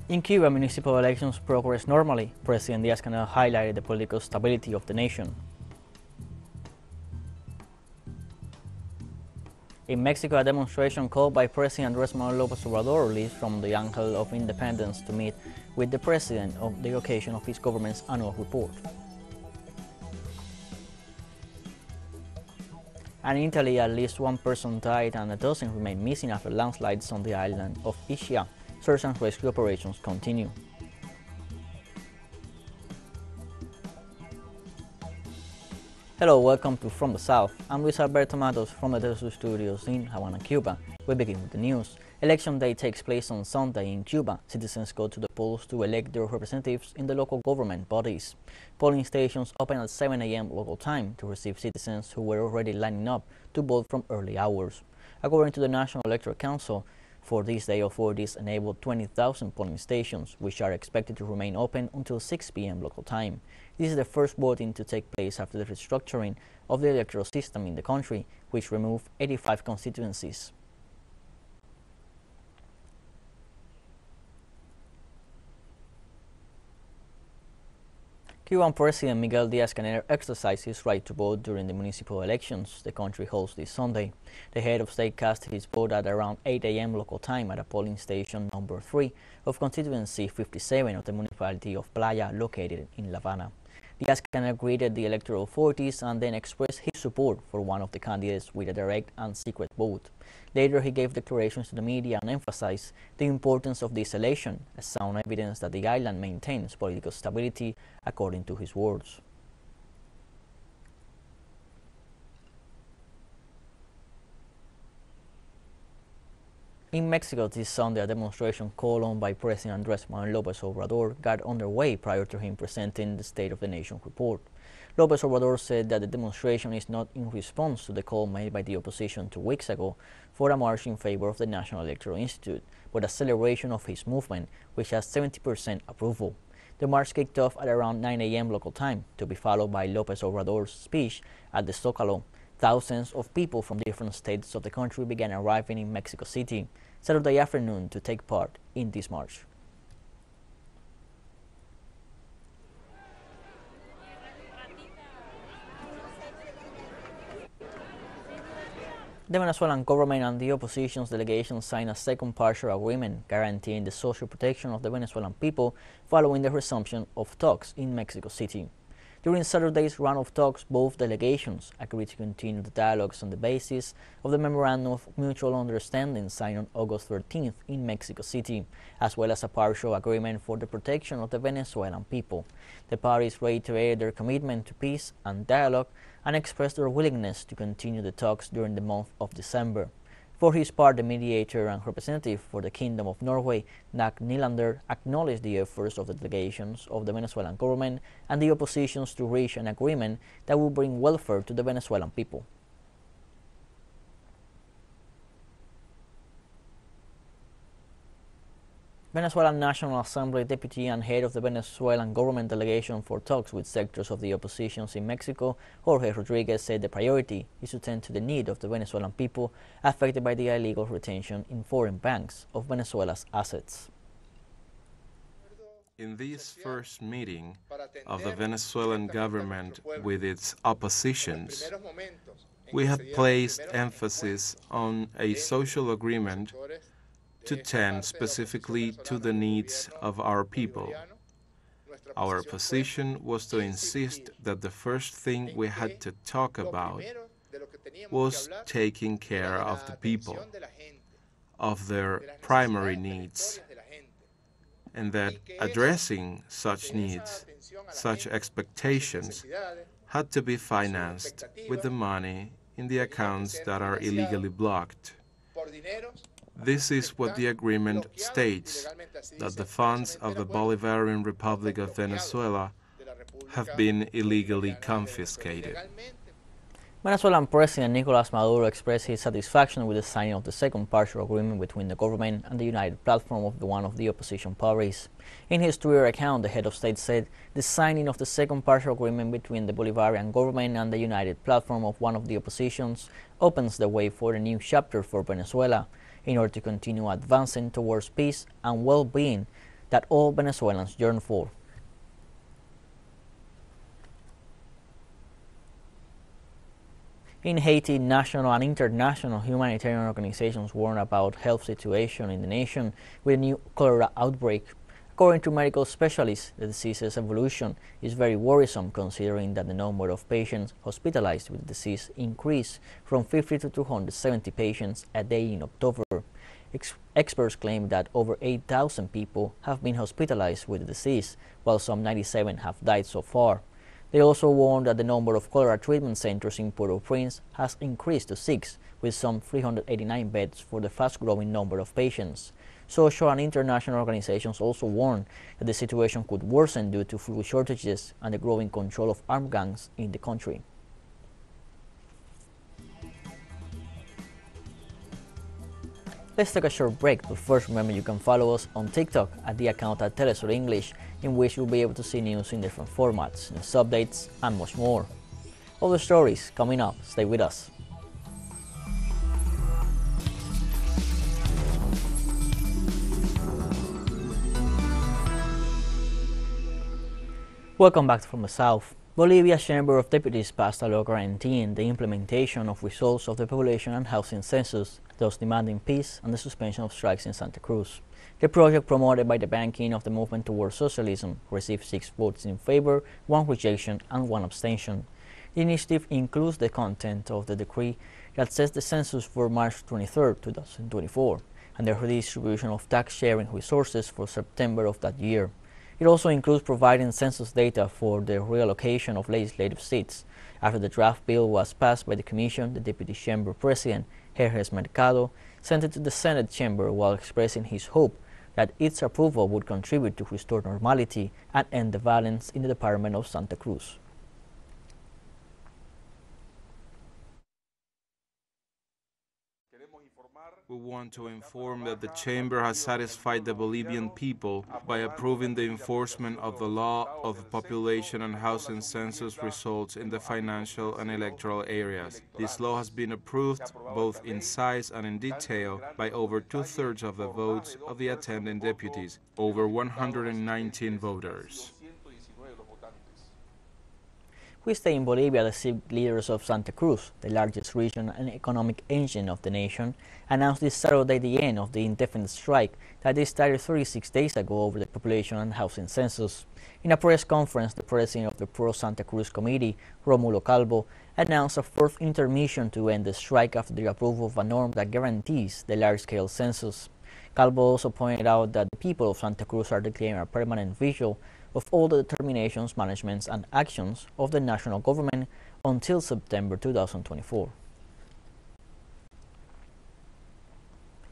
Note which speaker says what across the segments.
Speaker 1: In Cuba, municipal elections progress normally. President Díaz-Canel highlighted the political stability of the nation. In Mexico, a demonstration called by President Andrés Manuel López Obrador released from the Angel of Independence to meet with the president on the occasion of his government's annual report. And in Italy, at least one person died and a dozen remain missing after landslides on the island of Ischia. Search and rescue operations continue. Hello, welcome to From the South. I'm Luis Alberto Matos from the teleSUR studios in Havana, Cuba. We begin with the news. Election day takes place on Sunday in Cuba. Citizens go to the polls to elect their representatives in the local government bodies. Polling stations open at 7 a.m. local time to receive citizens who were already lining up to vote from early hours. According to the National Electoral Council, for this day, authorities enabled 20,000 polling stations, which are expected to remain open until 6 p.m. local time. This is the first voting to take place after the restructuring of the electoral system in the country, which removed 85 constituencies. Cuban President Miguel Díaz-Canel exercised his right to vote during the municipal elections the country holds this Sunday. The head of state cast his vote at around 8 a.m. local time at a polling station number 3 of constituency 57 of the municipality of Playa, located in La Habana. Díaz-Canel greeted the electoral authorities and then expressed his support for one of the candidates with a direct and secret vote. Later, he gave declarations to the media and emphasized the importance of this election as sound evidence that the island maintains political stability, according to his words. In Mexico this Sunday, a demonstration called on by President Andrés Manuel López Obrador got underway prior to him presenting the State of the Nation report. López Obrador said that the demonstration is not in response to the call made by the opposition 2 weeks ago for a march in favor of the National Electoral Institute, but a celebration of his movement, which has 70% approval. The march kicked off at around 9 a.m. local time, to be followed by López Obrador's speech at the Zócalo. Thousands of people from different states of the country began arriving in Mexico City Saturday afternoon to take part in this march. The Venezuelan government and the opposition's delegation signed a second partial agreement guaranteeing the social protection of the Venezuelan people following the resumption of talks in Mexico City. During Saturday's round of talks, both delegations agreed to continue the dialogues on the basis of the Memorandum of Mutual Understanding signed on August 13th in Mexico City, as well as a partial agreement for the protection of the Venezuelan people. The parties reiterated their commitment to peace and dialogue and expressed their willingness to continue the talks during the month of December. For his part, the mediator and representative for the Kingdom of Norway, Nag Nylander, acknowledged the efforts of the delegations of the Venezuelan government and the oppositions to reach an agreement that will bring welfare to the Venezuelan people. Venezuelan National Assembly deputy and head of the Venezuelan government delegation for talks with sectors of the oppositions in Mexico, Jorge Rodriguez, said the priority is to tend to the need of the Venezuelan people affected by the illegal retention in foreign banks of Venezuela's assets.
Speaker 2: In this first meeting of the Venezuelan government with its oppositions, we have placed emphasis on a social agreement to tend specifically to the needs of our people. Our position was to insist that the first thing we had to talk about was taking care of the people, of their primary needs, and that addressing such needs, such expectations, had to be financed with the money in the accounts that are illegally blocked. This is what the agreement states, that the funds of the Bolivarian Republic of Venezuela have been illegally confiscated.
Speaker 1: Venezuelan President Nicolás Maduro expressed his satisfaction with the signing of the second partial agreement between the government and the united platform of one of the opposition parties. In his Twitter account, the head of state said the signing of the second partial agreement between the Bolivarian government and the united platform of one of the oppositions opens the way for a new chapter for Venezuela. In order to continue advancing towards peace and well-being, that all Venezuelans yearn for. In Haiti, national and international humanitarian organizations warn about health situation in the nation with a new cholera outbreak. According to medical specialists, the disease's evolution is very worrisome considering that the number of patients hospitalized with the disease increased from 50 to 270 patients a day in October. Experts claim that over 8,000 people have been hospitalized with the disease, while some 97 have died so far. They also warned that the number of cholera treatment centers in Port-au-Prince has increased to 6, with some 389 beds for the fast-growing number of patients. Social and international organizations also warn that the situation could worsen due to food shortages and the growing control of armed gangs in the country. Let's take a short break, but first remember you can follow us on TikTok at the account at teleSUR English, in which you'll be able to see news in different formats, news updates, and much more. All the stories coming up, stay with us. Welcome back from the South. Bolivia's Chamber of Deputies passed a law guaranteeing the implementation of results of the population and housing census, thus demanding peace and the suspension of strikes in Santa Cruz. The project, promoted by the Banking of the Movement Towards Socialism, received 6 votes in favor, 1 rejection, and 1 abstention. The initiative includes the content of the decree that sets the census for March 23, 2024, and the redistribution of tax-sharing resources for September of that year. It also includes providing census data for the reallocation of legislative seats. After the draft bill was passed by the Commission, the Deputy Chamber President, Jerjes Mercado, sent it to the Senate chamber while expressing his hope that its approval would contribute to restore normality and end the violence in the department of Santa Cruz.
Speaker 2: We want to inform that the Chamber has satisfied the Bolivian people by approving the enforcement of the law of the population and housing census results in the financial and electoral areas. This law has been approved both in size and in detail by over 2/3 of the votes of the attending deputies, over 119 voters.
Speaker 1: We stay in Bolivia. The civic leaders of Santa Cruz, the largest region and economic engine of the nation, announced this Saturday the end of the indefinite strike that they started 36 days ago over the population and housing census. In a press conference, the president of the Pro-Santa Cruz Committee, Romulo Calvo, announced a 4th intermission to end the strike after the approval of a norm that guarantees the large-scale census. Calvo also pointed out that the people of Santa Cruz are declaring a permanent vigil of all the determinations, managements, and actions of the national government until September 2024.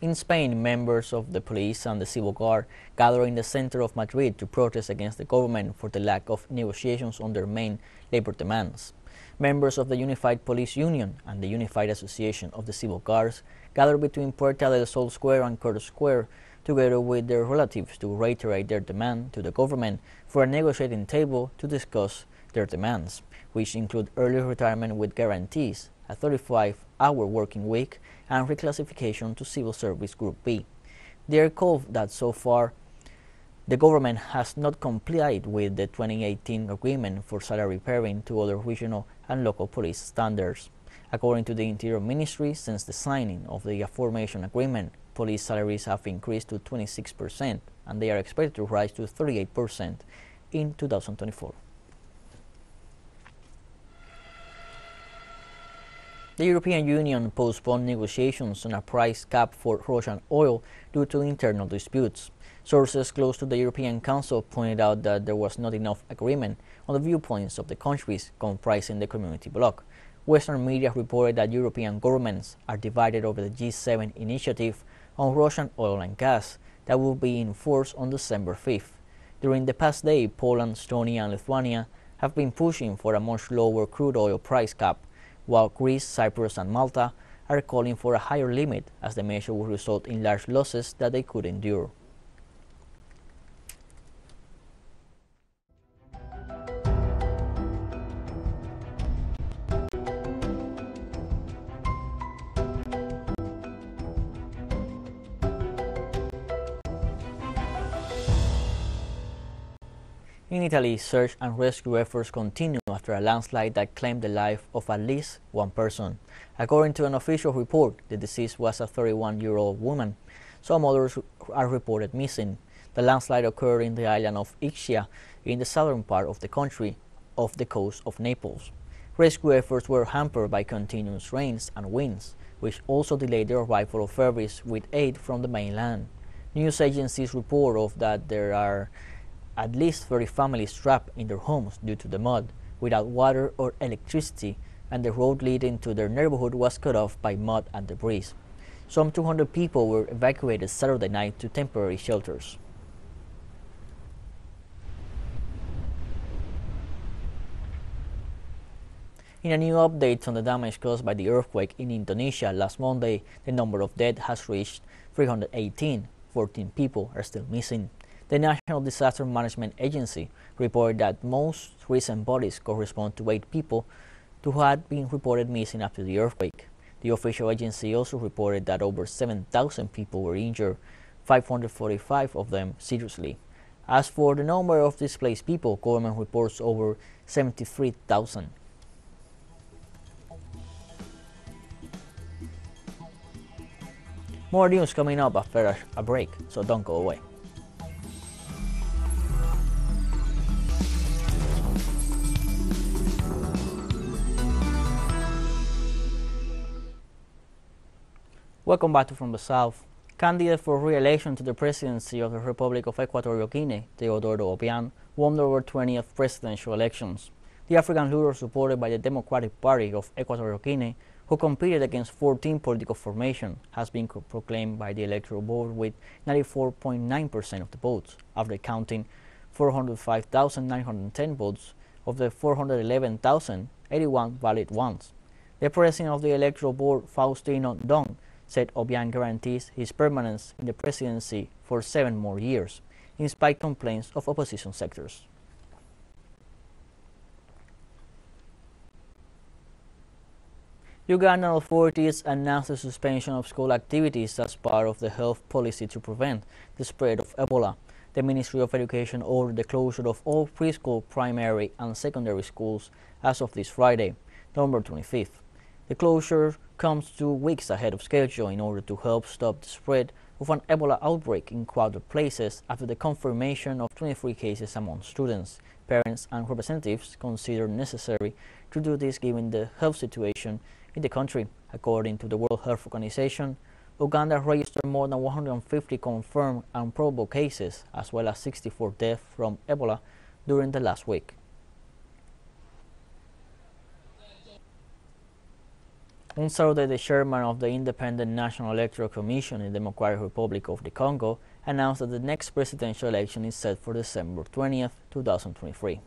Speaker 1: In Spain, members of the police and the civil guard gathered in the center of Madrid to protest against the government for the lack of negotiations on their main labor demands. Members of the Unified Police Union and the Unified Association of the Civil Guards gathered between Puerta del Sol Square and Curtis Square together with their relatives to reiterate their demand to the government for a negotiating table to discuss their demands, which include early retirement with guarantees, a 35-hour working week, and reclassification to Civil Service Group B. They recall that so far the government has not complied with the 2018 agreement for salary pairing to other regional and local police standards. According to the Interior Ministry, since the signing of the aforementioned agreement, police salaries have increased to 26%, and they are expected to rise to 38% in 2024. The European Union postponed negotiations on a price cap for Russian oil due to internal disputes. Sources close to the European Council pointed out that there was not enough agreement on the viewpoints of the countries comprising the community bloc. Western media reported that European governments are divided over the G7 initiative on Russian oil and gas that will be in force on December 5th. During the past day, Poland, Estonia, and Lithuania have been pushing for a much lower crude oil price cap, while Greece, Cyprus, and Malta are calling for a higher limit as the measure will result in large losses that they could endure. In Italy, search and rescue efforts continue after a landslide that claimed the life of at least one person. According to an official report, the deceased was a 31-year-old woman. Some others are reported missing. The landslide occurred in the island of Ischia in the southern part of the country, off the coast of Naples. Rescue efforts were hampered by continuous rains and winds, which also delayed the arrival of ferries with aid from the mainland. News agencies report that there are at least 30 families trapped in their homes due to the mud, without water or electricity, and the road leading to their neighborhood was cut off by mud and debris. Some 200 people were evacuated Saturday night to temporary shelters. In a new update on the damage caused by the earthquake in Indonesia last Monday, the number of dead has reached 318. 14 people are still missing. The National Disaster Management Agency reported that most recent bodies correspond to 8 people who had been reported missing after the earthquake. The official agency also reported that over 7,000 people were injured, 545 of them seriously. As for the number of displaced people, government reports over 73,000. More news coming up after a break, so don't go away. Welcome back to From the South. Candidate for re-election to the presidency of the Republic of Equatorial Guinea, Teodoro Obiang, won the over 20th presidential elections. The African leader, supported by the Democratic Party of Equatorial Guinea, who competed against 14 political formations, has been proclaimed by the Electoral Board with 94.9% of the votes, after counting 405,910 votes of the 411,081 valid ones. The president of the Electoral Board, Faustino Dong, said Obiang guarantees his permanence in the presidency for 7 more years, in spite of complaints of opposition sectors. Ugandan authorities announced the suspension of school activities as part of the health policy to prevent the spread of Ebola. The Ministry of Education ordered the closure of all preschool, primary, and secondary schools as of this Friday, November 25th. The closure comes 2 weeks ahead of schedule in order to help stop the spread of an Ebola outbreak in crowded places after the confirmation of 23 cases among students. Parents and representatives consider necessary to do this given the health situation in the country. According to the World Health Organization, Uganda registered more than 150 confirmed and probable cases, as well as 64 deaths from Ebola during the last week. On Saturday, the chairman of the Independent National Electoral Commission in the Democratic Republic of the Congo announced that the next presidential election is set for December 20th, 2023.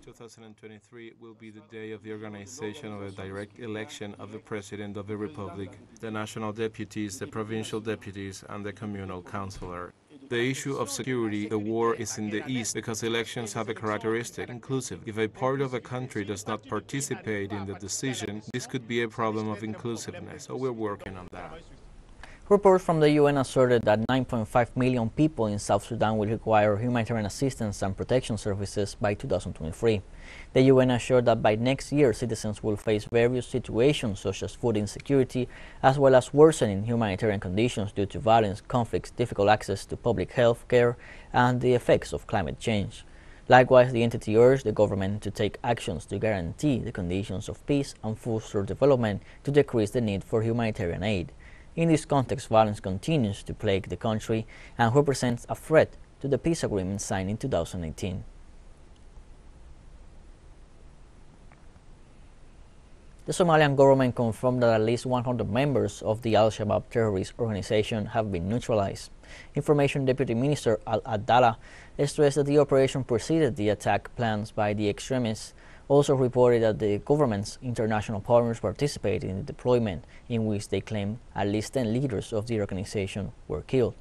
Speaker 2: 2023 will be the day of the organization of a direct election of the President of the Republic, the national deputies, the provincial deputies, and the communal councillor. The issue of security, the war is in the east because elections have a characteristic, inclusive. If a part of a country does not participate in the decision, this could be a problem of inclusiveness, so we're working on that.
Speaker 1: Reports from the UN asserted that 9.5 million people in South Sudan will require humanitarian assistance and protection services by 2023. The UN assured that by next year, citizens will face various situations such as food insecurity, as well as worsening humanitarian conditions due to violence, conflicts, difficult access to public health care, and the effects of climate change. Likewise, the entity urged the government to take actions to guarantee the conditions of peace and foster development to decrease the need for humanitarian aid. In this context, violence continues to plague the country and represents a threat to the peace agreement signed in 2018. The Somalian government confirmed that at least 100 members of the Al-Shabaab terrorist organization have been neutralized. Information Deputy Minister Al-Adala stressed that the operation preceded the attack plans by the extremists. Also reported that the government's international partners participated in the deployment, in which they claimed at least 10 leaders of the organization were killed.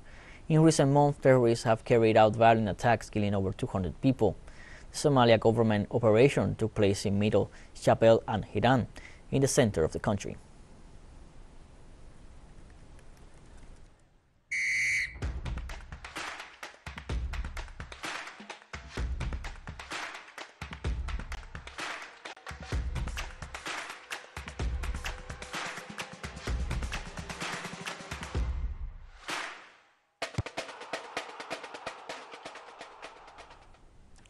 Speaker 1: In recent months, terrorists have carried out violent attacks, killing over 200 people. The Somalia government operation took place in Middle Shabelle and Hiran, in the center of the country.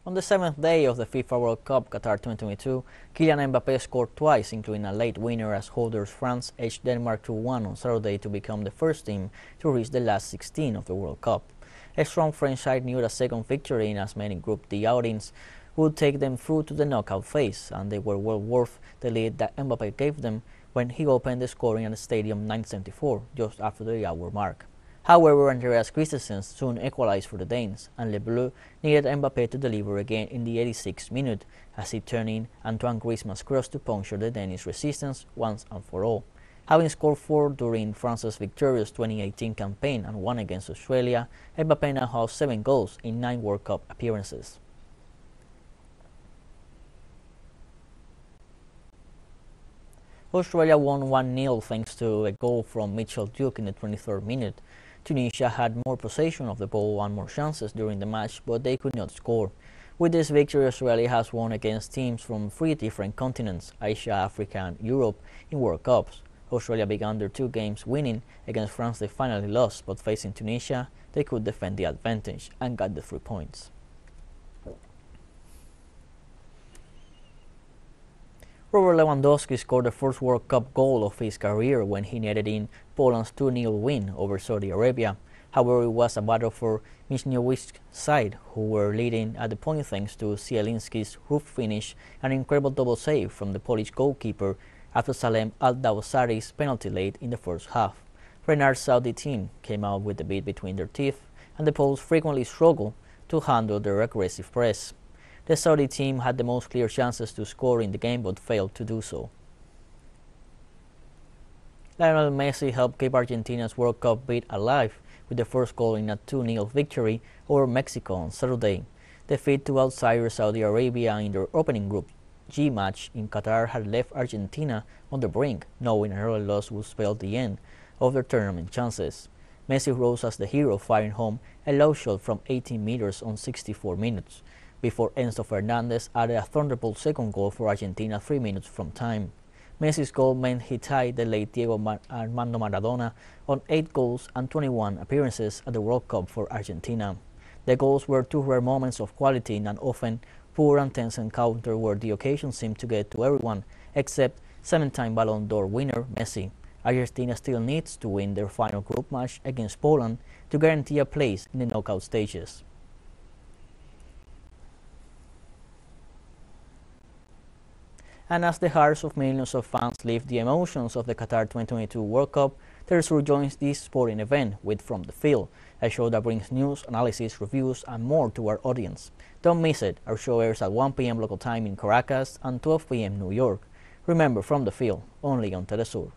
Speaker 1: On the 7th day of the FIFA World Cup Qatar 2022, Kylian Mbappé scored twice, including a late winner as holders France edged Denmark 2-1 on Saturday to become the first team to reach the last 16 of the World Cup. A strong French side knew a second victory in as many Group D outings would take them through to the knockout phase, and they were well worth the lead that Mbappé gave them when he opened the scoring at the Stadium 974 just after the hour mark. However, Andreas Christensen soon equalized for the Danes, and Le Bleu needed Mbappé to deliver again in the 86th minute as he turned in Antoine Griezmann's cross to puncture the Danish resistance once and for all. Having scored 4 during France's victorious 2018 campaign and 1 against Australia, Mbappé now has 7 goals in 9 World Cup appearances. Australia won 1-0 thanks to a goal from Mitchell Duke in the 23rd minute. Tunisia had more possession of the ball and more chances during the match, but they could not score. With this victory, Australia has won against teams from 3 different continents, Asia, Africa and Europe, in World Cups. Australia began their 2 games winning. Against France they finally lost, but facing Tunisia they could defend the advantage and got the 3 points. Robert Lewandowski scored the first World Cup goal of his career when he netted in Poland's 2-0 win over Saudi Arabia. However, it was a battle for Michniewicz' side, who were leading at the point thanks to Zielinski's roof finish and an incredible double save from the Polish goalkeeper after Salem Al-Dawsari's penalty late in the first half. Renard's Saudi team came out with the bit between their teeth, and the Poles frequently struggled to handle their aggressive press. The Saudi team had the most clear chances to score in the game but failed to do so. Lionel Messi helped keep Argentina's World Cup bid alive with the first goal in a 2-0 victory over Mexico on Saturday. Defeat to outsider Saudi Arabia in their opening Group G match in Qatar had left Argentina on the brink, knowing an early loss would spell the end of their tournament chances. Messi rose as the hero, firing home a low shot from 18 meters on 64 minutes, before Enzo Fernandez added a thunderbolt second goal for Argentina 3 minutes from time. Messi's goal meant he tied the late Diego Armando Maradona on 8 goals and 21 appearances at the World Cup for Argentina. The goals were 2 rare moments of quality in an often poor and tense encounter where the occasion seemed to get to everyone except 7-time Ballon d'Or winner Messi. Argentina still needs to win their final group match against Poland to guarantee a place in the knockout stages. And as the hearts of millions of fans live the emotions of the Qatar 2022 World Cup, teleSUR joins this sporting event with From the Field, a show that brings news, analysis, reviews, and more to our audience. Don't miss it. Our show airs at 1 p.m. local time in Caracas and 12 p.m. New York. Remember, From the Field, only on teleSUR.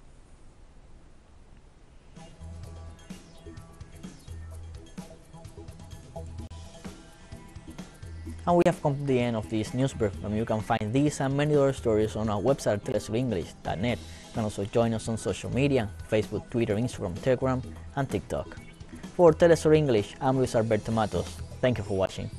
Speaker 1: And we have come to the end of this news brief, and you can find these and many other stories on our website telesurenglish.net. You can also join us on social media, Facebook, Twitter, Instagram, Telegram, and TikTok. For teleSUR English, I'm Luis Alberto Matos. Thank you for watching.